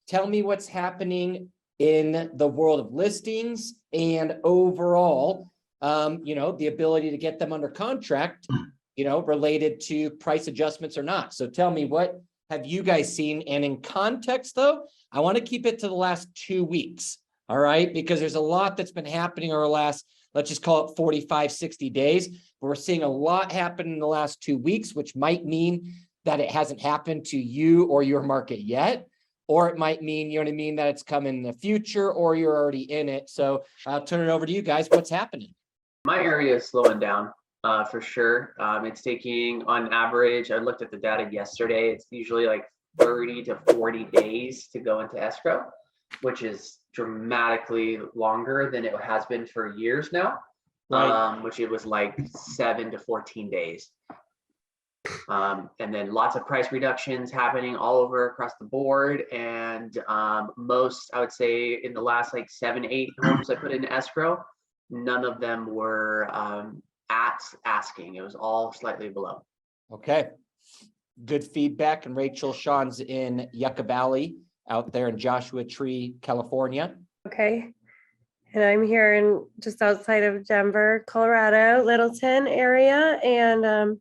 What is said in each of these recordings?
tell me what's happening in the world of listings and overall, the ability to get them under contract, related to price adjustments or not. So tell me, what have you guys seen? And in context though, I want to keep it to the last 2 weeks. All right. Because there's a lot that's been happening over the last, let's just call it 45, 60 days. But we're seeing a lot happen in the last 2 weeks, which might mean that it hasn't happened to you or your market yet. Or it might mean, that it's coming in the future, or you're already in it. So I'll turn it over to you guys. What's happening? My area is slowing down for sure. It's taking, on average, I looked at the data yesterday, it's usually like 30 to 40 days to go into escrow, which is dramatically longer than it has been for years now, right. Which it was like 7 to 14 days. And then lots of price reductions happening all over across the board. And most, I would say, in the last like 7, 8 homes I put in escrow, none of them were at asking. It was all slightly below. Okay. Good feedback. And Rachel, Sean's in Yucca Valley out there in Joshua Tree, California. Okay. And I'm here in just outside of Denver, Colorado, Littleton area. And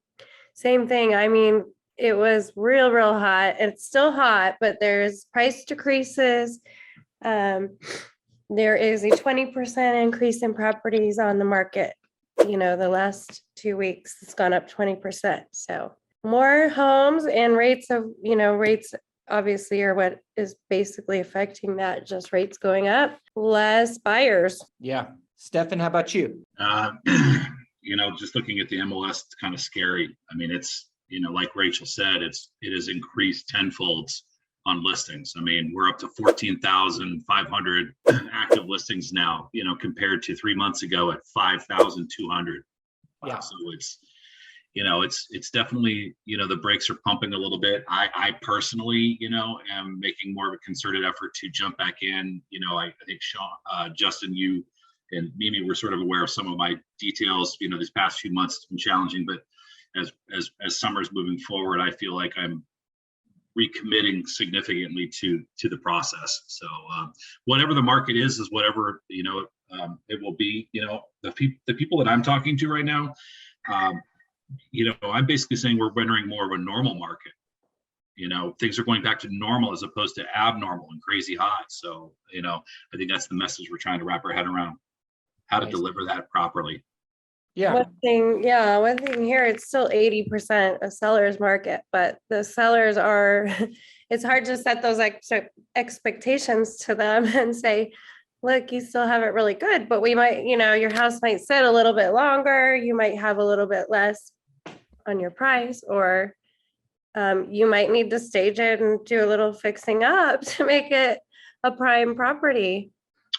same thing. I mean, it was real hot. It's still hot, but there's price decreases. There is a 20% increase in properties on the market. The last 2 weeks, it's gone up 20%. So more homes and rates obviously are what is basically affecting that, just rates going up, less buyers. Yeah. Stefan, how about you? Just looking at the MLS, it's kind of scary. I mean, it's, like Rachel said, it has increased tenfold on listings. I mean, we're up to 14,500 active listings now, compared to 3 months ago at 5,200. Yeah. So it's definitely, the brakes are pumping a little bit. I personally, am making more of a concerted effort to jump back in. I think Sean, Justin, you and Mimi were sort of aware of some of my details. These past few months it's been challenging, but as summer's moving forward, I feel like I'm recommitting significantly to the process. So whatever the market is whatever it will be. The people that I'm talking to right now, I'm basically saying we're entering more of a normal market. Things are going back to normal as opposed to abnormal and crazy high. So I think that's the message we're trying to wrap our head around, how to deliver that properly. Yeah. One thing here, it's still 80% a seller's market, but the sellers are, it's hard to set those expectations to them and say, look, you still have it really good, but we might, your house might sit a little bit longer. You might have a little bit less on your price, or you might need to stage it and do a little fixing up to make it a prime property.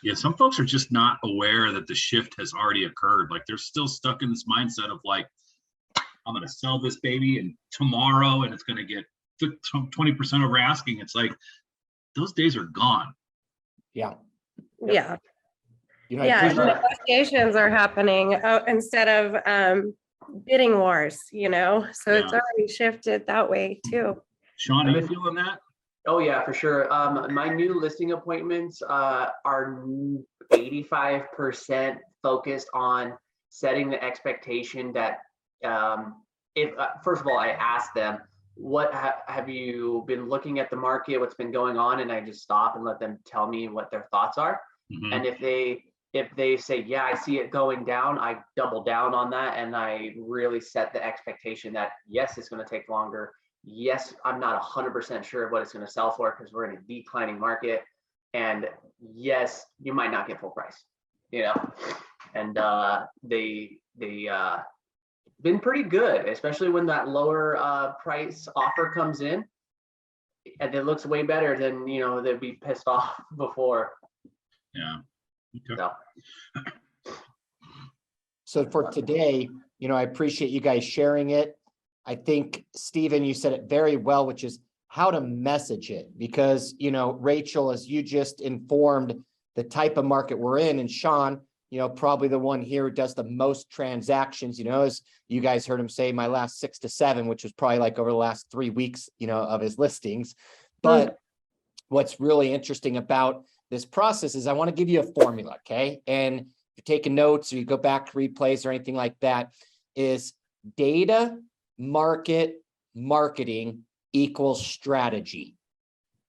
Yeah, some folks are just not aware that the shift has already occurred. Like they're still stuck in this mindset of like, I'm going to sell this baby and tomorrow, and it's going to get 20% over asking. It's like, those days are gone. Yeah. Yeah. Negotiations are happening instead of bidding wars, so it's already shifted that way too. Sean, are you feeling that? Oh yeah, for sure. My new listing appointments are 85% focused on setting the expectation that if first of all, I ask them, what have you been looking at the market, what's been going on, and I just stop and let them tell me what their thoughts are. Mm-hmm. And if they say, yeah, I see it going down, I double down on that, and I really set the expectation that yes, it's going to take longer. Yes, I'm not 100% sure what it's going to sell for because we're in a declining market, and yes, you might not get full price, and they been pretty good, especially when that lower price offer comes in and it looks way better than they'd be pissed off before. Yeah. Okay. So for today, I appreciate you guys sharing it. I think, Stephen, you said it very well, which is how to message it, because, Rachel, as you just informed the type of market we're in, and Sean, probably the one here who does the most transactions, as you guys heard him say, my last 6 to 7, which was probably like over the last 3 weeks, of his listings. But what's really interesting about this process is I want to give you a formula, okay? And if you're taking notes or you go back to replays or anything like that, is data, market, marketing equals strategy.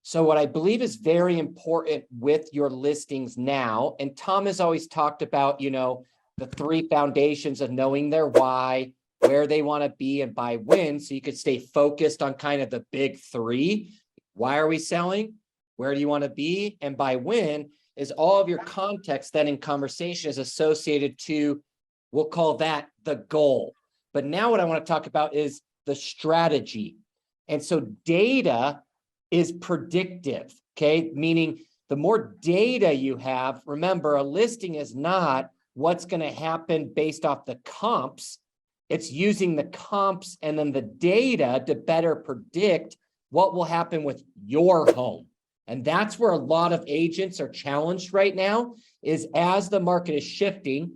So what I believe is very important with your listings now, and Tom has always talked about, you know, the 3 foundations of knowing their why, where they want to be, and by when, so you could stay focused on kind of the big 3. Why are we selling? Where do you want to be? And by when is all of your context then in conversation is associated to, we'll call that the goal. But now what I want to talk about is the strategy. And so data is predictive, okay? Meaning the more data you have, remember, a listing is not what's going to happen based off the comps. It's using the comps and then the data to better predict what will happen with your home. And that's where a lot of agents are challenged right now, is as the market is shifting.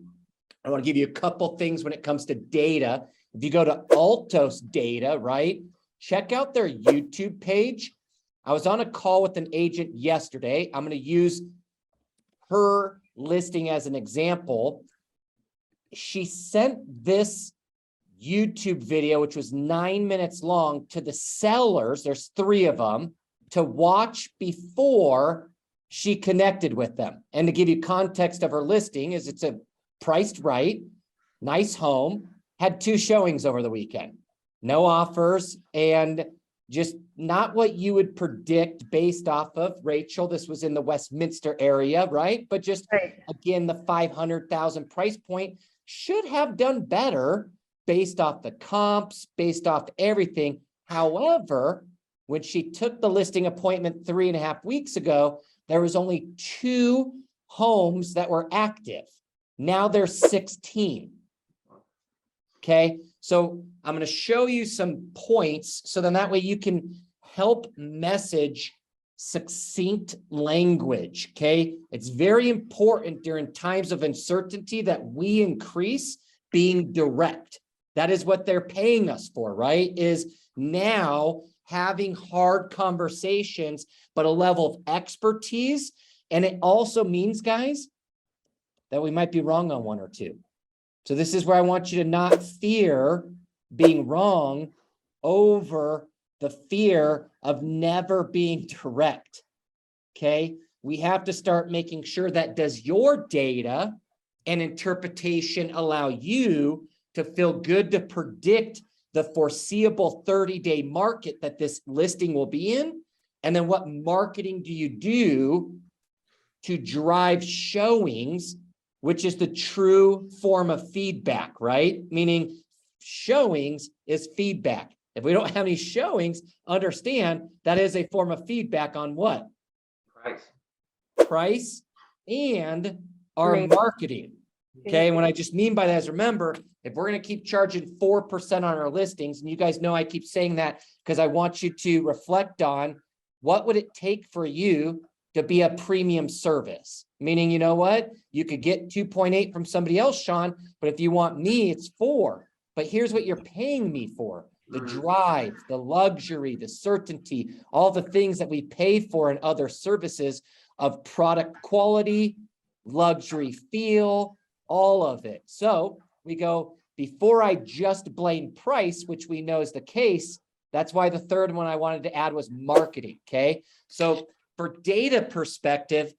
I want to give you a couple things when it comes to data. If you go to Altos data, right, check out their YouTube page. I was on a call with an agent yesterday. I'm going to use her listing as an example. She sent this YouTube video, which was 9 minutes long, to the sellers. There's 3 of them to watch before she connected with them. And to give you context of her listing, is it's a priced right, nice home, had 2 showings over the weekend, no offers, and just not what you would predict based off of Rachel. This was in the Westminster area, right? But just again, the 500,000 price point should have done better based off the comps, based off everything. However, when she took the listing appointment 3.5 weeks ago, there was only 2 homes that were active. Now there's 16. Okay, so I'm going to show you some points so then that way you can help message succinct language. Okay, it's very important during times of uncertainty that we increase being direct. That is what they're paying us for, right? Is now having hard conversations, but a level of expertise. And it also means, guys, that we might be wrong on 1 or 2. So this is where I want you to not fear being wrong over the fear of never being direct. Okay, we have to start making sure that does your data and interpretation allow you to feel good to predict the foreseeable 30-day market that this listing will be in? And then what marketing do you do to drive showings, which is the true form of feedback, right? Meaning showings is feedback. If we don't have any showings, understand that is a form of feedback on what? Price and our marketing. Okay, and what I just mean by that is, remember, if we're going to keep charging 4% on our listings, and you guys know I keep saying that because I want you to reflect on what would it take for you to be a premium service? Meaning, you know what? You could get 2.8 from somebody else, Sean, but if you want me, it's 4. But here's what you're paying me for: the drive, the luxury, the certainty, all the things that we pay for in other services of product quality, luxury feel, all of it. So we go, before I just blame price, which we know is the case, that's why the third one I wanted to add was marketing, okay? So for data perspective,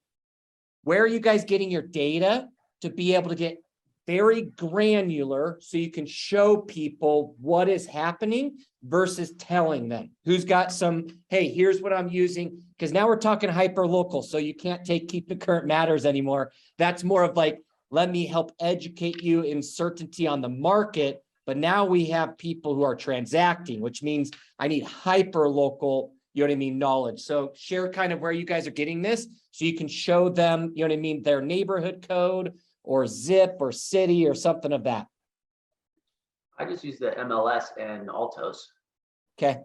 where are you guys getting your data to be able to get very granular so you can show people what is happening versus telling them? Who's got some, hey, here's what I'm using, because now we're talking hyper local, so you can't take keep the current matters anymore. That's more of like, let me help educate you in certainty on the market. But now we have people who are transacting, which means I need hyper local, you know what I mean, knowledge. So share kind of where you guys are getting this so you can show them, you know what I mean, their neighborhood code or zip or city or something of that. I just use the MLS and Altos. Okay.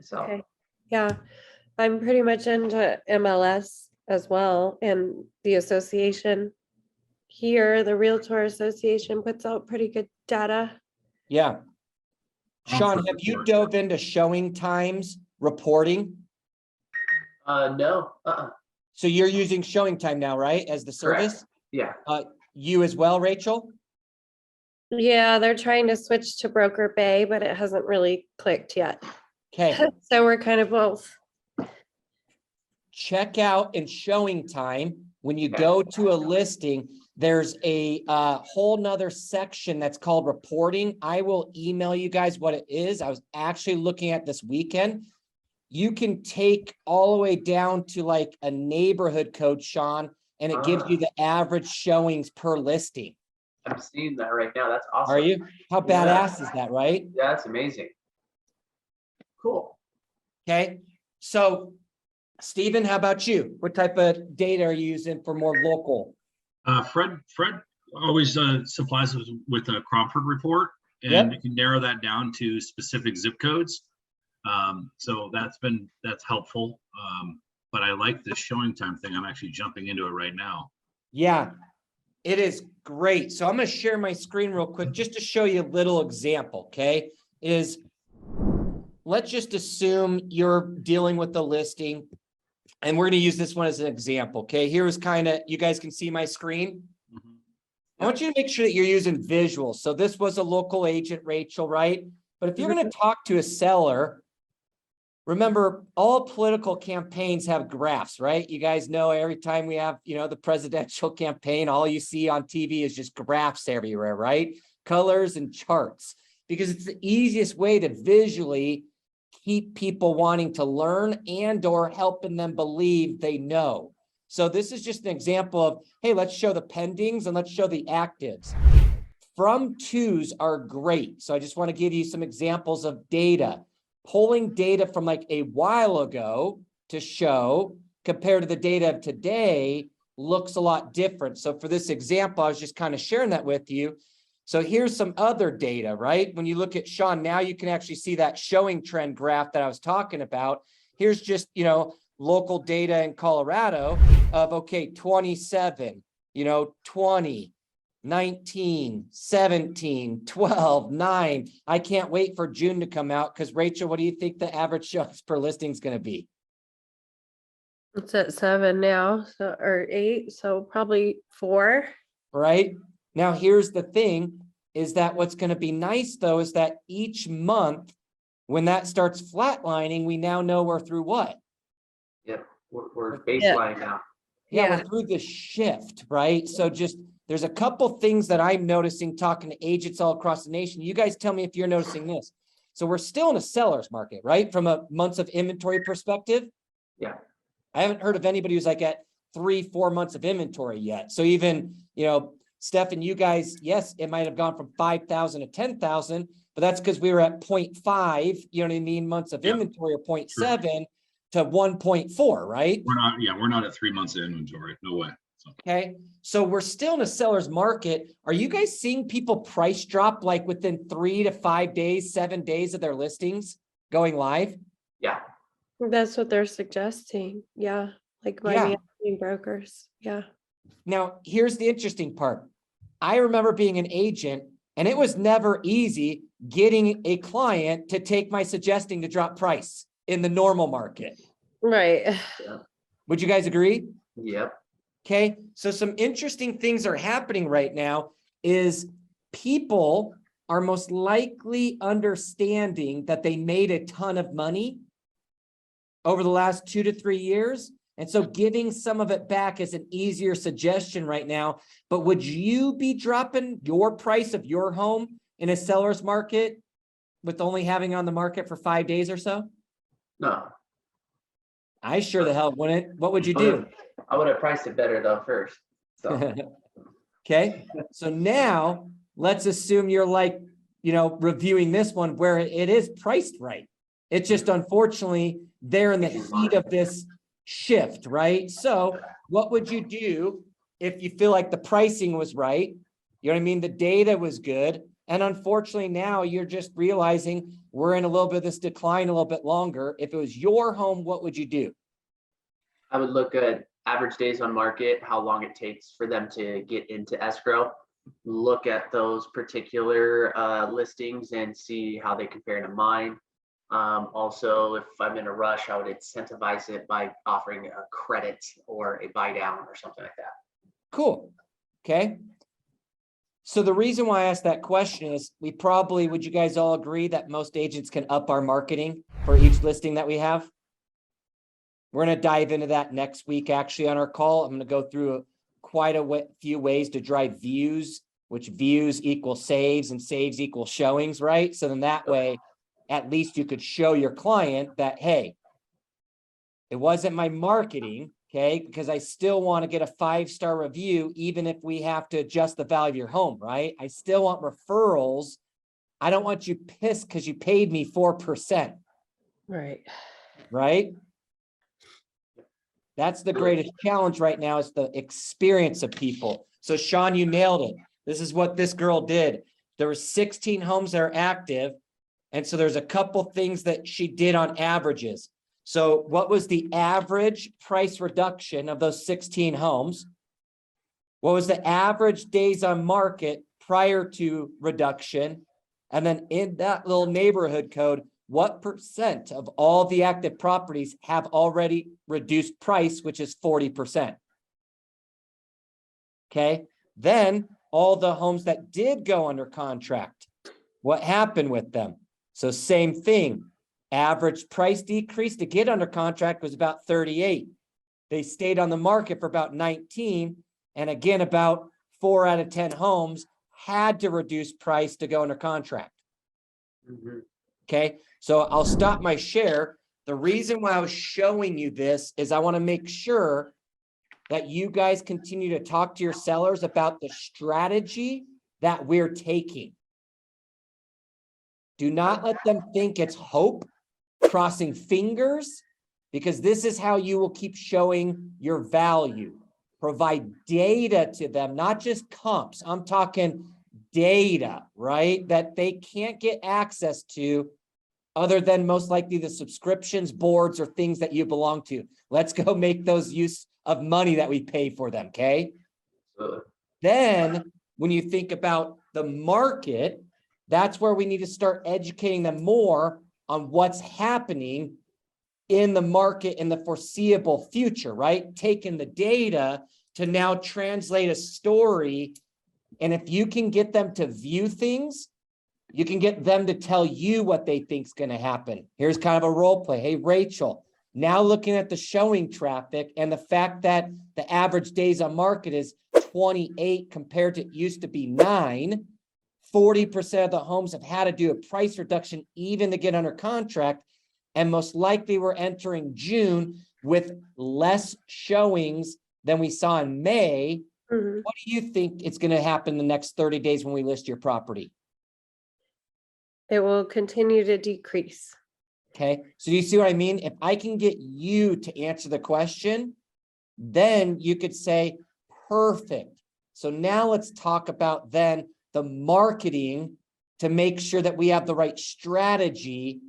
So Okay. Yeah, I'm pretty much into MLS as well, and the association here, the Realtor Association, puts out pretty good data. Yeah. Sean, have you dove into showing times reporting? No, So you're using Showing Time now, right? As the correct. service? Yeah, You as well, Rachel? Yeah, they're trying to switch to Broker Bay, but it hasn't really clicked yet. Okay, So we're kind of both. check out in Showing Time. When you Okay. go to a listing, there's a whole nother section that's called reporting. I will email you guys what it is. I was actually looking at this weekend. You can take all the way down to like a neighborhood code, Sean, and it gives you the average showings per listing. I'm seeing that right now. That's awesome. Are you? How Yeah. badass is that, right? Yeah, that's amazing. Cool. Okay, so Stephen, how about you? What type of data are you using for more local? Fred always supplies us with a Cromford report, and Yep. you can narrow that down to specific zip codes. So that's helpful. But I like this Showing Time thing. I'm actually jumping into it right now. Yeah, it is great. So I'm going to share my screen real quick just to show you a little example, okay? Let's just assume you're dealing with the listing, and we're going to use this one as an example, okay? Here's kind of, you guys can see my screen. Mhm. I want you to make sure that you're using visuals. So this was a local agent, Rachel, right? But if you're going to talk to a seller, remember, all political campaigns have graphs, right? You guys know every time we have, the presidential campaign, all you see on TV is just graphs everywhere, right? Colors and charts, because it's the easiest way to visually keep people wanting to learn and or helping them believe they know. So this is just an example of, hey, let's show the pendings and let's show the actives. From twos are great. So I just want to give you some examples of data. Pulling data from like a while ago to show compared to the data of today looks a lot different. So for this example, I was just kind of sharing that with you. So here's some other data, right? When you look at Sean, now you can actually see that showing trend graph that I was talking about. Here's just, local data in Colorado of, okay, 27, 20, 19, 17, 12, 9. I can't wait for June to come out because Rachel, what do you think the average shows per listing is going to be? It's at 7 now, so or 8, so probably 4. Right? Now, here's the thing is that what's going to be nice, though, is that each month when that starts flatlining, we now know we're through what? Yep. We're baseline now. Yeah, we're through the shift, right? So just there's a couple things that I'm noticing talking to agents all across the nation. You guys tell me if you're noticing this. So we're still in a seller's market, right? From a months of inventory perspective. Yeah. I haven't heard of anybody who's like at 3-4 months of inventory yet. So even, Steph and you guys, yes, it might have gone from 5,000 to 10,000, but that's because we were at 0.5, you know what I mean, months of inventory, or 0.7 to 1.4, right? We're not at 3 months of inventory. No way. So. Okay. So we're still in a seller's market. Are you guys seeing people price drop like within 3 to 5 days, 7 days of their listings going live? Yeah. That's what they're suggesting. Yeah. Like my managing brokers. Yeah. Now, here's the interesting part. I remember being an agent, and it was never easy getting a client to take my suggesting to drop price in the normal market. Right. Would you guys agree? Yep. Okay. So some interesting things are happening right now is people are most likely understanding that they made a ton of money over the last 2 to 3 years. And so giving some of it back is an easier suggestion right now. But would you be dropping your price of your home in a seller's market with only having on the market for 5 days or so? No. I sure the hell wouldn't. What would you do? I would have priced it better though first. So. Okay. So now let's assume you're like, reviewing this one where it is priced right. It's just unfortunately they're in the heat of this shift, right? So what would you do if you feel like the pricing was right? You know what I mean? The data was good. And unfortunately now you're just realizing we're in a little bit of this decline a little bit longer. If it was your home, what would you do? I would look at average days on market, how long it takes for them to get into escrow, look at those particular listings and see how they compare to mine. Also, if I'm in a rush, I would incentivize it by offering a credit or a buy down or something like that. Cool. Okay. So the reason why I asked that question is would you guys all agree that most agents can up our marketing for each listing that we have? We're going to dive into that next week, actually, on our call. I'm going to go through quite a few ways to drive views, which views equal saves and saves equal showings, right? So then that way, at least you could show your client that, hey, it wasn't my marketing, okay? Because I still want to get a 5-star review, even if we have to adjust the value of your home, right? I still want referrals. I don't want you pissed because you paid me 4%, Right. right? That's the greatest challenge right now, is the experience of people. So Sean, you nailed it. This is what this girl did. There were 16 homes that are active. And so there's a couple things that she did on averages. So what was the average price reduction of those 16 homes? What was the average days on market prior to reduction? And then in that little neighborhood code, what percent of all the active properties have already reduced price, which is 40%? Okay. Then all the homes that did go under contract, what happened with them? So same thing, average price decrease to get under contract was about 38. They stayed on the market for about 19. And again, about 4 out of 10 homes had to reduce price to go under contract. Okay, so I'll stop my share. The reason why I was showing you this is I want to make sure that you guys continue to talk to your sellers about the strategy that we're taking. Do not let them think it's hope, crossing fingers, because this is how you will keep showing your value. Provide data to them, not just comps. I'm talking data, right? That they can't get access to other than most likely the subscriptions, boards, or things that you belong to. Let's go make those use of money that we pay for them, okay? Then when you think about the market, that's where we need to start educating them more on what's happening in the market in the foreseeable future, right? Taking the data to now translate a story. And if you can get them to view things, you can get them to tell you what they think is going to happen. Here's kind of a role play. Hey, Rachel, now looking at the showing traffic and the fact that the average days on market is 28 compared to it used to be 9, 40% of the homes have had to do a price reduction even to get under contract. And most likely we're entering June with less showings than we saw in May. Mhm. What do you think is going to happen the next 30 days when we list your property? It will continue to decrease. Okay, so do you see what I mean? If I can get you to answer the question, then you could say, perfect. So now let's talk about then the marketing to make sure that we have the right strategy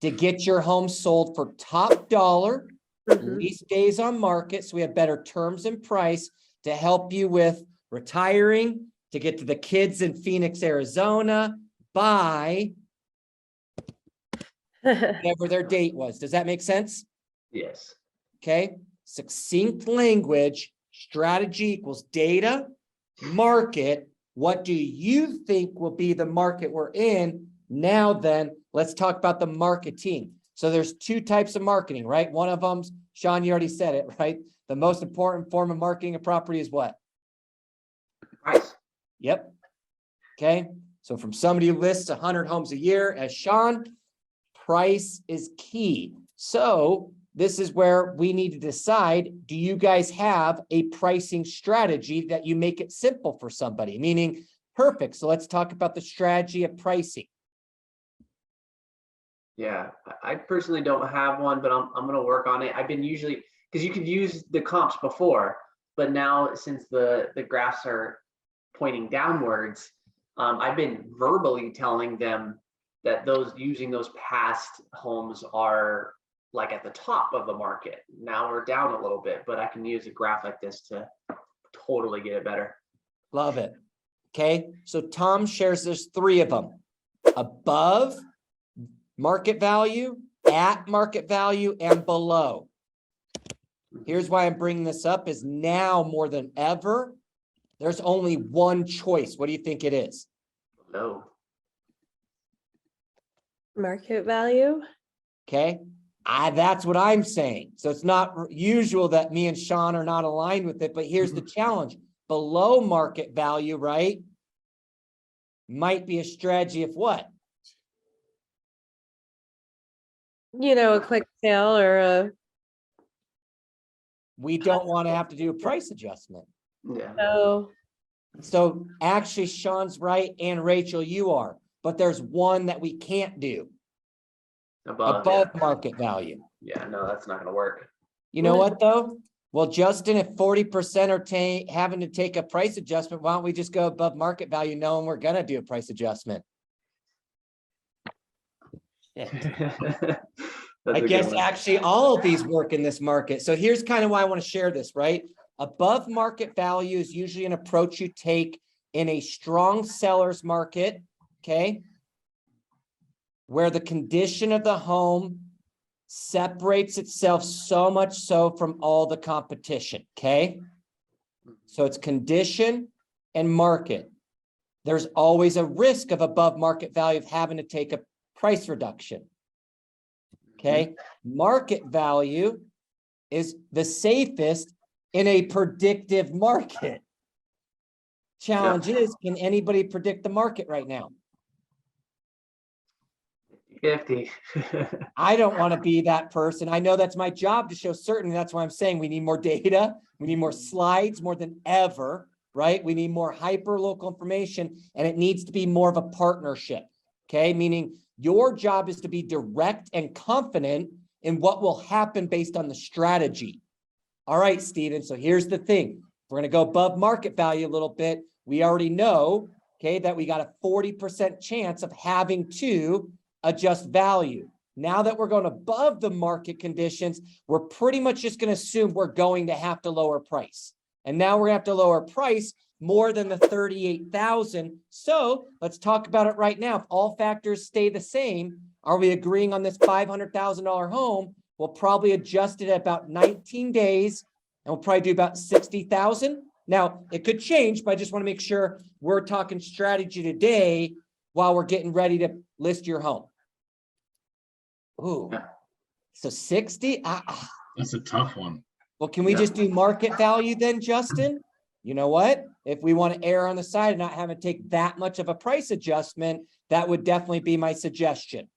to get your home sold for top dollar, Mhm. least days on market, so we have better terms and price to help you with retiring, to get to the kids in Phoenix, Arizona, by whatever their date was. Does that make sense? Yes. Okay. Succinct language, strategy equals data, market. What do you think will be the market we're in? Now then, let's talk about the marketing. So there's 2 types of marketing, right? One of them, Sean, you already said it, right? The most important form of marketing a property is what? Price. Yep. Okay. So from somebody who lists 100 homes a year, as Sean, price is key. So this is where we need to decide, do you guys have a pricing strategy that you make it simple for somebody? Meaning, perfect. So let's talk about the strategy of pricing. Yeah, I personally don't have one, but I'm going to work on it. I've been usually, because you could use the comps before, but now since the graphs are pointing downwards, I've been verbally telling them that using those past homes are like at the top of the market. Now we're down a little bit, but I can use a graph like this to totally get it better. Love it. Okay. So Tom shares there's 3 of them: above, market value, at market value, and below. Here's why I'm bringing this up is now more than ever, there's only one choice. What do you think it is? Low. Market value. Okay. That's what I'm saying. So it's not usual that me and Sean are not aligned with it, but here's the challenge. Below market value, right? Might be a strategy of what? A quick sale or a, We don't want to have to do a price adjustment. Yeah. oh, So actually Sean's right and Rachel, you are, but there's one that we can't do above Yeah. market value. Yeah, no, that's not gonna work. You know what though? Well, Justin, if 40% are having to take a price adjustment, why don't we just go above market value knowing we're gonna do a price adjustment? That's I a good guess one. actually all of these work in this market. So here's kind of why I want to share this, right? Above market value is usually an approach you take in a strong seller's market, okay? Where the condition of the home separates itself so much so from all the competition, okay? So it's condition and market. There's always a risk of above market value of having to take a price reduction. Okay, market value is the safest in a predictive market. Challenge is, can anybody predict the market right now? 50. I don't want to be that person. I know that's my job to show certainty. That's why I'm saying we need more data. We need more slides more than ever, right? We need more hyper local information, and it needs to be more of a partnership. Okay, meaning your job is to be direct and confident in what will happen based on the strategy. All right, Steven. So here's the thing. We're going to go above market value a little bit. We already know, okay, that we got a 40% chance of having to adjust value. Now that we're going above the market conditions, we're pretty much just going to assume we're going to have to lower price. And now we're going to have to lower price more than the 38,000. So let's talk about it right now. If all factors stay the same, are we agreeing on this $500,000 home? We'll probably adjust it at about 19 days and we'll probably do about 60,000. Now it could change, but I just want to make sure we're talking strategy today while we're getting ready to list your home. Ooh, so 60. That's a tough one. Well, can we just do market value then, Justin? You know what? If we want to err on the side and not have to take that much of a price adjustment, that would definitely be my suggestion.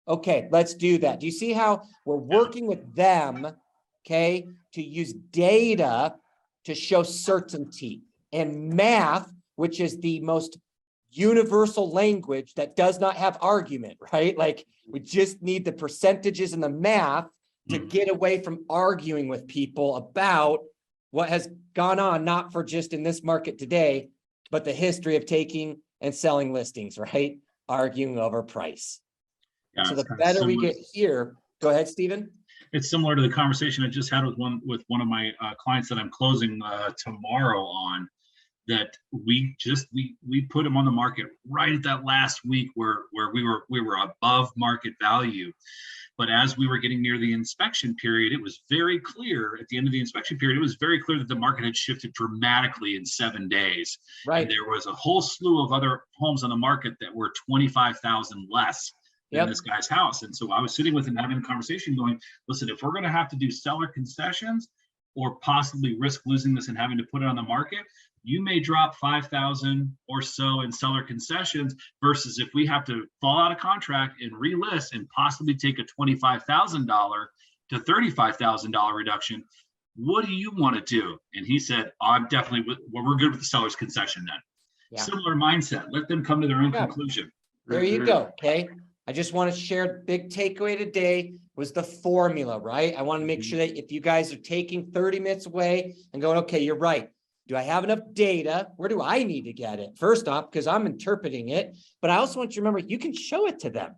Okay, let's do that. Do you see how we're working with them, okay, to use data to show certainty, and math, which is the most universal language that does not have argument, right? Like we just need the percentages and the math to get away from arguing with people about what has gone on, not for just in this market today, but the history of taking and selling listings, right? Arguing over price. Yeah, So it's the kinda better we similar. get here, go ahead, Stephen. It's similar to the conversation I just had with one of my clients that I'm closing tomorrow on. That we put them on the market right at that last week where we were above market value. But as we were getting near the inspection period, it was very clear at the end of the inspection period, it was very clear that the market had shifted dramatically in 7 days. Right. And there was a whole slew of other homes on the market that were 25,000 less than this guy's house. And so I was sitting with him having a conversation going, listen, if we're going to have to do seller concessions or possibly risk losing this and having to put it on the market, you may drop 5,000 or so in seller concessions versus if we have to fall out of contract and relist and possibly take a $25,000 to $35,000 reduction. What do you want to do? And he said, I'm definitely, we're good with the seller's concession then. Yeah. Similar mindset. Let them come to their own conclusion. There you go. Okay. I just want to share the big takeaway today was the formula, right? I want to make sure that if you guys are taking 30 minutes away and going, okay, you're right. Do I have enough data? Where do I need to get it? First off, because I'm interpreting it, but I also want you to remember, you can show it to them.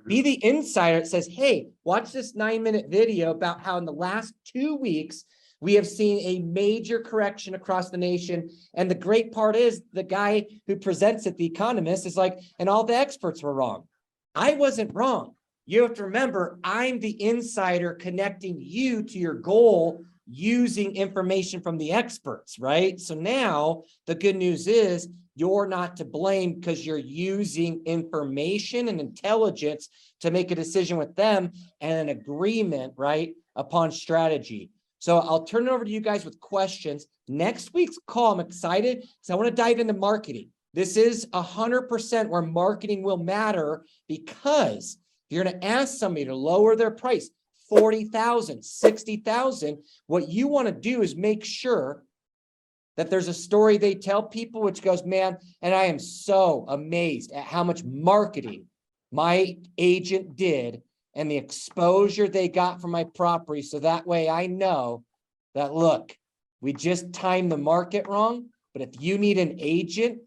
Be the insider that says, hey, watch this 9-minute video about how in the last 2 weeks, we have seen a major correction across the nation. And the great part is the guy who presents it, the economist, is like, and all the experts were wrong. I wasn't wrong. You have to remember, I'm the insider connecting you to your goal using information from the experts, right? So now the good news is you're not to blame because you're using information and intelligence to make a decision with them and an agreement, right, upon strategy. So I'll turn it over to you guys with questions. Next week's call, I'm excited because I want to dive into marketing. This is 100% where marketing will matter, because you're going to ask somebody to lower their price, 40,000, 60,000. What you want to do is make sure that there's a story they tell people, which goes, man, and I am so amazed at how much marketing my agent did and the exposure they got from my property. So that way I know that, look, we just timed the market wrong, but if you need an agent,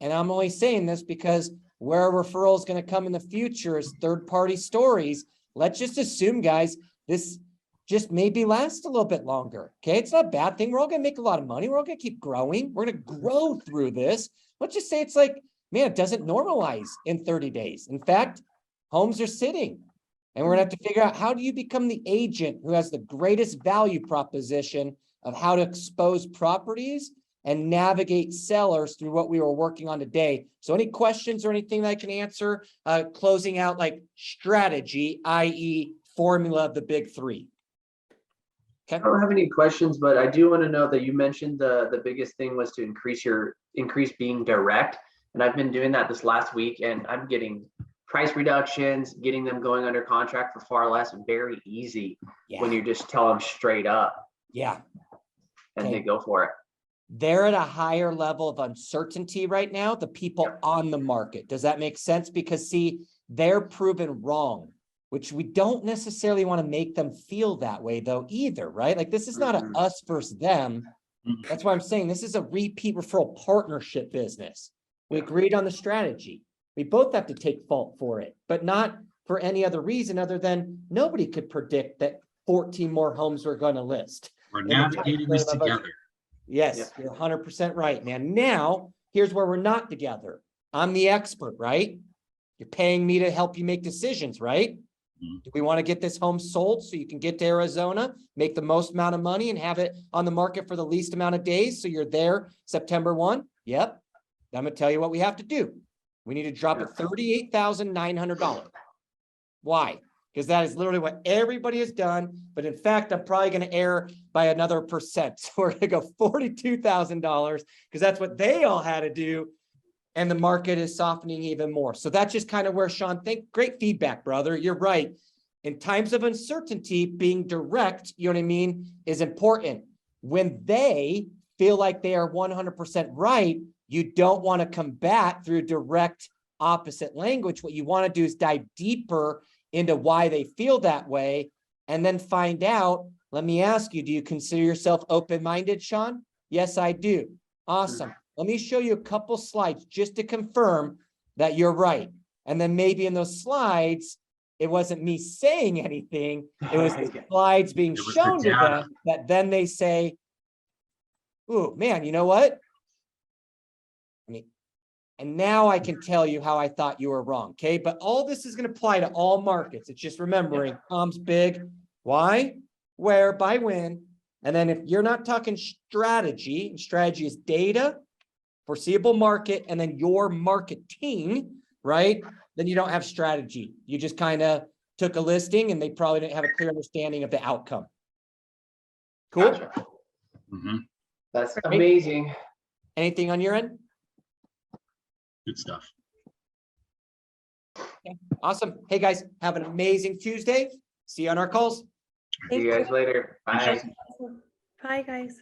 and I'm only saying this because where a referral is going to come in the future is third-party stories. Let's just assume, guys, this just maybe last a little bit longer. Okay, it's not a bad thing. We're all going to make a lot of money. We're all going to keep growing. We're going to grow through this. Let's just say it's like, man, it doesn't normalize in 30 days. In fact, homes are sitting. And we're going to have to figure out, how do you become the agent who has the greatest value proposition of how to expose properties and navigate sellers through what we were working on today. So any questions or anything that I can answer, closing out like strategy, i.e. formula of the big three. Okay. I don't have any questions, but I do want to know that you mentioned the biggest thing was to increase being direct. And I've been doing that this last week, and I'm getting price reductions, getting them going under contract for far less, very easy when you just tell them straight up. Yeah. And they go for it. They're at a higher level of uncertainty right now, the people on the market. Does that make sense? Because see, they're proven wrong, which we don't necessarily want to make them feel that way though either, right? Like this is not a us versus them. That's why I'm saying this is a repeat referral partnership business. We agreed on the strategy. We both have to take fault for it, but not for any other reason other than nobody could predict that 14 more homes were going to list. We're navigating this together. Yes, you're 100% right, man. Now, here's where we're not together. I'm the expert, right? You're paying me to help you make decisions, right? Do we want to get this home sold so you can get to Arizona, make the most amount of money and have it on the market for the least amount of days so you're there September 1? Yep. I'm going to tell you what we have to do. We need to drop it $38,900. Why? Because that is literally what everybody has done. But in fact, I'm probably going to err by another percent. So we're going to go $42,000 because that's what they all had to do. And the market is softening even more. So that's just kind of where, Sean, great feedback, brother. You're right. In times of uncertainty, being direct, you know what I mean, is important. When they feel like they are 100% right, you don't want to combat through direct opposite language. What you want to do is dive deeper into why they feel that way, and then find out, let me ask you, do you consider yourself open-minded, Sean? Yes, I do. Awesome. Let me show you a couple slides just to confirm that you're right. And then maybe in those slides, it wasn't me saying anything. It was the slides being shown to them that then they say, ooh, man, you know what? And now I can tell you how I thought you were wrong. Okay. But all this is going to apply to all markets. It's just remembering Tom's big. Why, where, by when. And then if you're not talking strategy, and strategy is data, foreseeable market, and then your marketing, right? Then you don't have strategy. You just kind of took a listing and they probably didn't have a clear understanding of the outcome. Cool. Gotcha. That's amazing. Anything on your end? Good stuff. Okay. Awesome. Hey guys, have an amazing Tuesday. See you on our calls. See you guys later. Bye. Bye, guys.